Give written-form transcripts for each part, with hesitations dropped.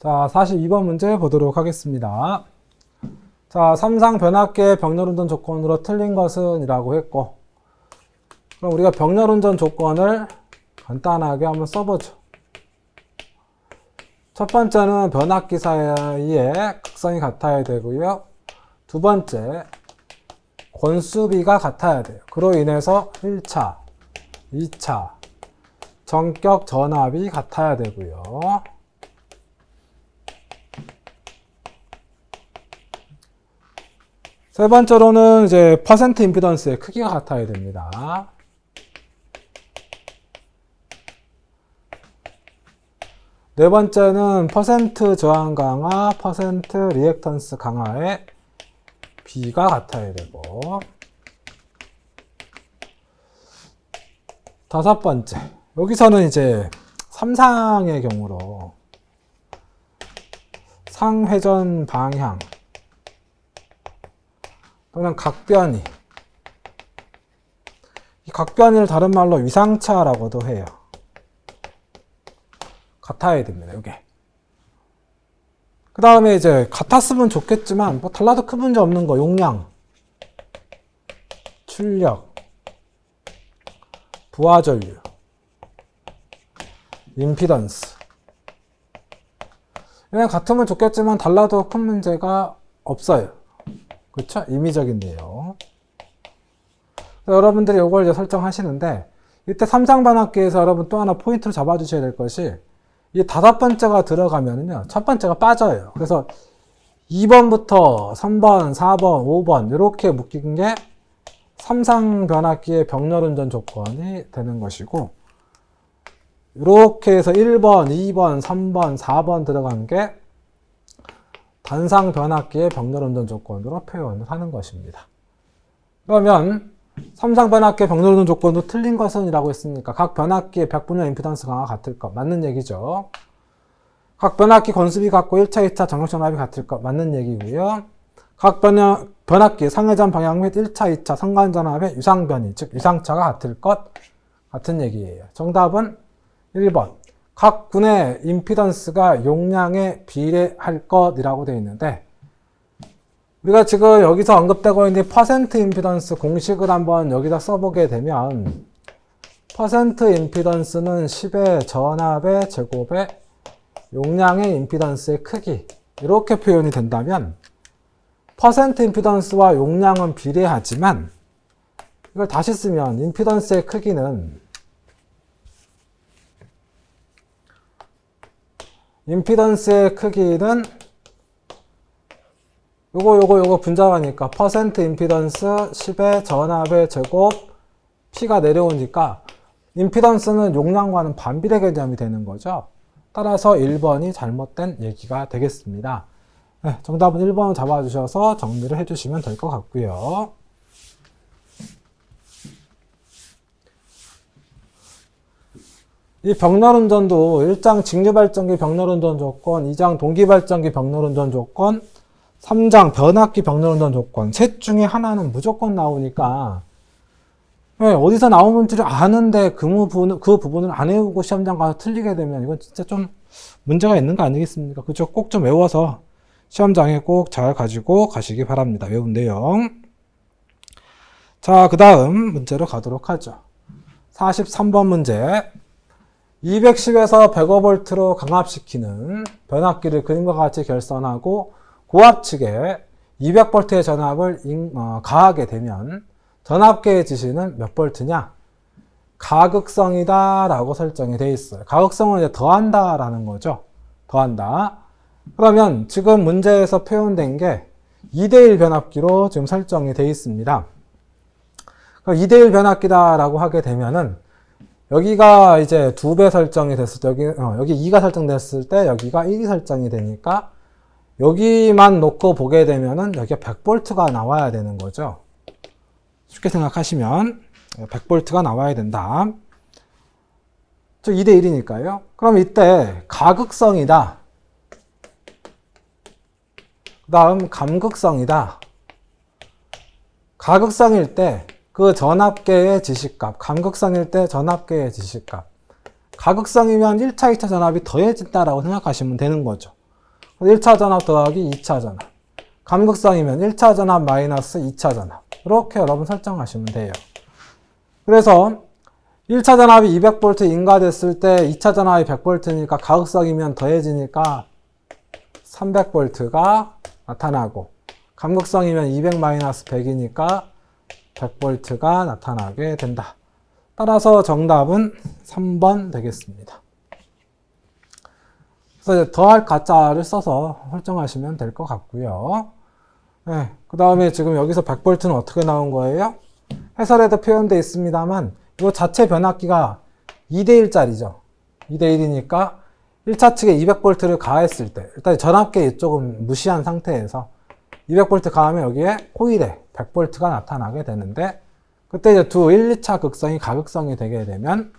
자, 42번 문제 보도록 하겠습니다. 자, 삼상 변압계의 병렬운전 조건으로 틀린 것은 이라고 했고, 그럼 우리가 병렬운전 조건을 간단하게 한번 써보죠. 첫 번째는 변압기 사이에 극성이 같아야 되고요. 두 번째, 권수비가 같아야 돼요. 그로 인해서 1차, 2차, 전격 전압이 같아야 되고요. 세 번째로는 이제 퍼센트 임피던스의 크기가 같아야 됩니다. 네 번째는 퍼센트 저항 강화, 퍼센트 리액턴스 강화의 비가 같아야 되고, 다섯 번째, 여기서는 이제 삼상의 경우로 상회전 방향 또는 각변이, 이 각변이를 다른 말로 위상차라고도 해요. 같아야 됩니다, 이게. 그 다음에 이제 같았으면 좋겠지만 뭐 달라도 큰 문제 없는 거, 용량, 출력, 부하전류, 임피던스. 그냥 같으면 좋겠지만 달라도 큰 문제가 없어요. 그렇죠? 임의적인 내용. 여러분들이 이걸 이제 설정하시는데, 이때 삼상변압기에서 여러분 또 하나 포인트로 잡아주셔야 될 것이, 이 다섯 번째가 들어가면은요, 첫 번째가 빠져요. 그래서 2번부터 3번, 4번, 5번 이렇게 묶인 게 삼상변압기의 병렬운전 조건이 되는 것이고, 이렇게 해서 1번, 2번, 3번, 4번 들어간 게 단상변압기의 병렬운전 조건으로 표현을 하는 것입니다. 그러면 삼상변압기의 병렬운전 조건도 틀린 것은 이라고 했으니까 각 변압기의 백분율 임피던스 강화가 같을 것, 맞는 얘기죠. 각 변압기 권수비 같고 1차, 2차 전격 전압이 같을 것, 맞는 얘기고요. 각 변압기 상회전 방향 및 1차, 2차 상관 전압의 유상변이, 즉 유상차가 같을 것, 같은 얘기예요. 정답은 1번. 각 군의 임피던스가 용량에 비례할 것이라고 되어 있는데, 우리가 지금 여기서 언급되고 있는 퍼센트 임피던스 공식을 한번 여기다 써보게 되면, 퍼센트 임피던스는 10의 전압의 제곱에 용량의 임피던스의 크기, 이렇게 표현이 된다면, 퍼센트 임피던스와 용량은 비례하지만, 이걸 다시 쓰면 임피던스의 크기는 요거 분자가니까 퍼센트 임피던스 10의 전압의 제곱 P가 내려오니까 임피던스는 용량과는 반비례 개념이 되는 거죠. 따라서 1번이 잘못된 얘기가 되겠습니다. 네, 정답은 1번을 잡아주셔서 정리를 해주시면 될 것 같고요. 이 병렬운전도 1장 직류발전기 병렬운전 조건, 2장 동기발전기 병렬운전 조건, 3장 변압기 병렬운전 조건, 셋 중에 하나는 무조건 나오니까, 네, 어디서 나오는지를 아는데 그 부분을 안 외우고 시험장 가서 틀리게 되면 이건 진짜 좀 문제가 있는 거 아니겠습니까? 그죠? 꼭 좀 외워서 시험장에 꼭 잘 가지고 가시기 바랍니다. 외운 내용. 자, 그 다음 문제로 가도록 하죠. 43번 문제. 210에서 105V로 강압시키는 변압기를 그림과 같이 결선하고 고압 측에 200V의 전압을 가하게 되면 전압계의 지시는 몇 볼트냐? 가극성이다 라고 설정이 되어 있어요. 가극성은 이제 더한다 라는 거죠. 더한다. 그러면 지금 문제에서 표현된 게 2대1 변압기로 지금 설정이 되어 있습니다. 2대1 변압기다 라고 하게 되면은 여기가 이제 2배 설정이 됐을 때, 여기 2가 설정됐을 때 여기가 1이 설정이 되니까 여기만 놓고 보게 되면은 여기가 100V가 나와야 되는 거죠. 쉽게 생각하시면 100V가 나와야 된다. 즉 2대1이니까요. 그럼 이때 가극성이다. 그 다음 감극성이다. 가극성일 때 그 전압계의 지시값, 감극성일 때 전압계의 지시값. 가극성이면 1차, 2차 전압이 더해진다라고 생각하시면 되는 거죠. 1차 전압 더하기 2차 전압. 감극성이면 1차 전압 마이너스 2차 전압. 이렇게 여러분 설정하시면 돼요. 그래서 1차 전압이 200V 인가됐을 때 2차 전압이 100V니까 가극성이면 더해지니까 300V가 나타나고, 감극성이면 200-100이니까 100V가 나타나게 된다. 따라서 정답은 3번 되겠습니다. 그래서 이제 더할 가짜를 써서 설정하시면 될 것 같고요. 네, 그 다음에 지금 여기서 100V는 어떻게 나온 거예요? 해설에도 표현되어 있습니다만 이 자체 변압기가 2대1짜리죠. 2대1이니까 1차 측에 200V를 가했을 때, 일단 전압계 이쪽은 무시한 상태에서 200V 가하면 여기에 코일에 100V가 나타나게 되는데, 그때 이제 1, 2차 극성이 가극성이 되게 되면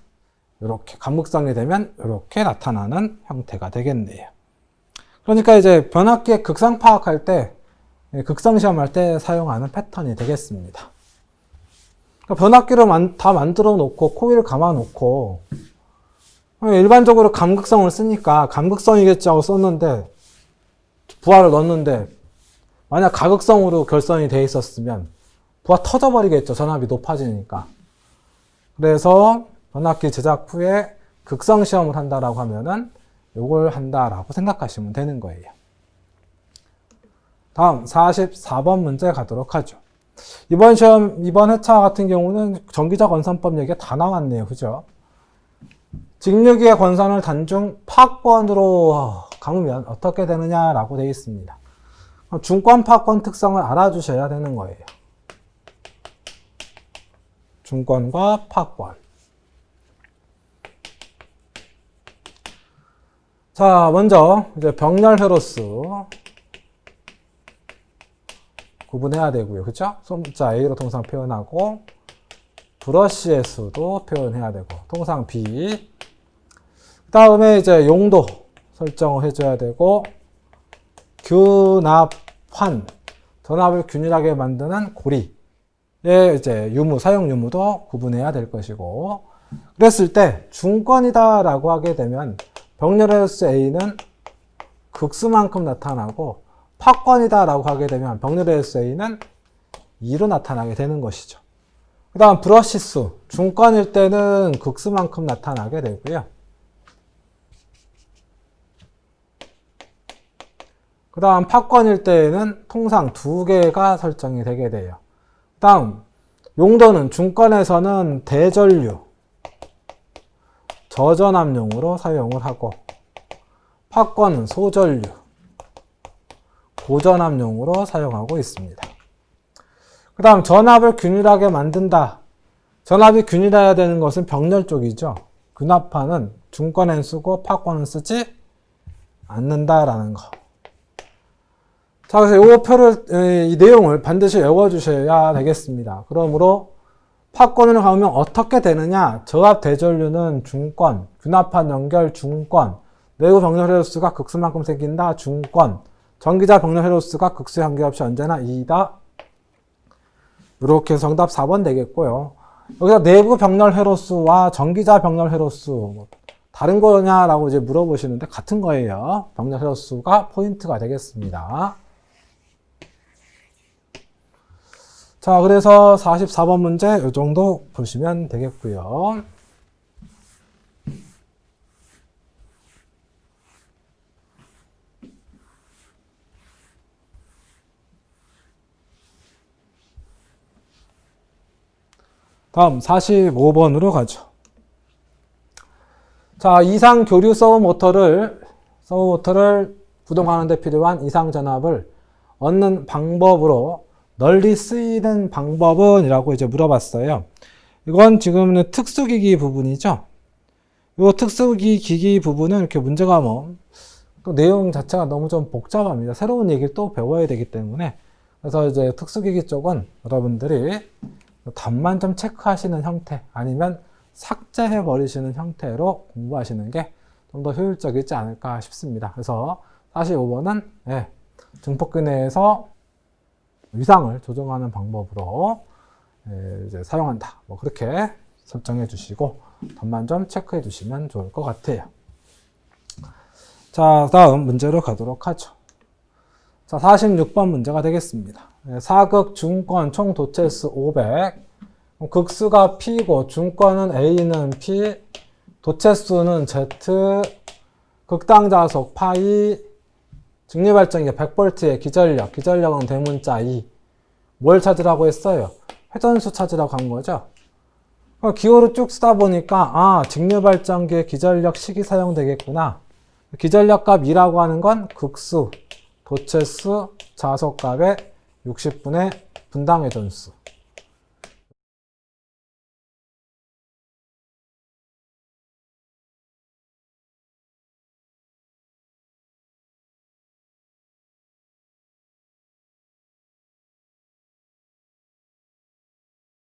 이렇게, 감극성이 되면 이렇게 나타나는 형태가 되겠네요. 그러니까 이제 변압기의 극성 파악할 때, 극성 시험할 때 사용하는 패턴이 되겠습니다. 그러니까 변압기를 다 만들어 놓고 코일을 감아 놓고 일반적으로 감극성을 쓰니까 감극성이겠지 하고 썼는데 부하를 넣었는데, 만약 가극성으로 결선이 되어 있었으면 부하 터져버리겠죠. 전압이 높아지니까. 그래서 변압기 제작 후에 극성 시험을 한다라고 하면은 요걸 한다라고 생각하시면 되는 거예요. 다음 44번 문제 가도록 하죠. 이번 시험, 이번 회차 같은 경우는 전기자 권선법 얘기가 다 나왔네요. 그죠? 직류기의 권선을 단중 파악권으로 감으면 어떻게 되느냐라고 되어 있습니다. 중권 파악권 특성을 알아주셔야 되는 거예요. 중권과 파악권. 자, 먼저 이제 병렬 회로수 구분해야 되고요. 그렇죠? 소문자 A로 통상 표현하고 브러쉬의 수도 표현해야 되고, 통상 B. 그다음에 이제 용도 설정을 해줘야 되고, 균합환, 전압을 균일하게 만드는 고리의 이제 유무, 사용 유무도 구분해야 될 것이고, 그랬을 때 중권이다라고 하게 되면 병렬 회로수 A는 극수만큼 나타나고, 파권이다라고 하게 되면 병렬 회로수 A는 2로 나타나게 되는 것이죠. 그 다음 브러쉬 수, 중권일 때는 극수만큼 나타나게 되고요. 그 다음 파권일 때에는 통상 2개가 설정이 되게 돼요. 다음 용도는 중권에서는 대전류, 저전압용으로 사용을 하고, 파권은 소전류, 고전압용으로 사용하고 있습니다. 그 다음 전압을 균일하게 만든다. 전압이 균일해야 되는 것은 병렬 쪽이죠. 균합판은 중권엔 쓰고 파권은 쓰지 않는다라는 거. 자, 그래서 이 표를, 이 내용을 반드시 외워주셔야 되겠습니다. 그러므로 파권을 가면 어떻게 되느냐? 저압 대전류는 중권, 균합판 연결 중권, 내부 병렬 회로수가 극수만큼 생긴다 중권, 전기자 병렬 회로수가 극수에 관계없이 언제나 2이다. 이렇게 정답 4번 되겠고요. 여기서 내부 병렬 회로수와 전기자 병렬 회로수 다른 거냐라고 이제 물어보시는데 같은 거예요. 병렬 회로수가 포인트가 되겠습니다. 자, 그래서 44번 문제 이 정도 보시면 되겠고요. 다음 45번으로 가죠. 자, 이상 교류 서브모터를 구동하는 데 필요한 이상 전압을 얻는 방법으로 널리 쓰이는 방법은? 이라고 이제 물어봤어요. 이건 지금은 특수기기 부분이죠. 이 특수기기 부분은 이렇게 문제가 또 내용 자체가 너무 좀 복잡합니다. 새로운 얘기를 또 배워야 되기 때문에. 그래서 이제 특수기기 쪽은 여러분들이 답만 좀 체크하시는 형태, 아니면 삭제해 버리시는 형태로 공부하시는 게 좀 더 효율적이지 않을까 싶습니다. 그래서 45번은 증폭기 내에서 위상을 조정하는 방법으로 이제 사용한다. 그렇게 설정해 주시고 답만 좀 체크해 주시면 좋을 것 같아요. 자, 다음 문제로 가도록 하죠. 자, 46번 문제가 되겠습니다. 사극 중권 총 도체수 500. 극수가 P고 중권은 A는 P, 도체수는 Z, 극당 자속 파이, 직립발전기 100V의 기전력은 대문자 2. 뭘 찾으라고 했어요? 회전수 찾으라고 한 거죠. 기호를 쭉 쓰다 보니까 직립발전기의 기전력 식이 사용되겠구나. 기전력 값 2라고 하는 건 극수, 도체수, 자속값의 60분의 분당 회전수.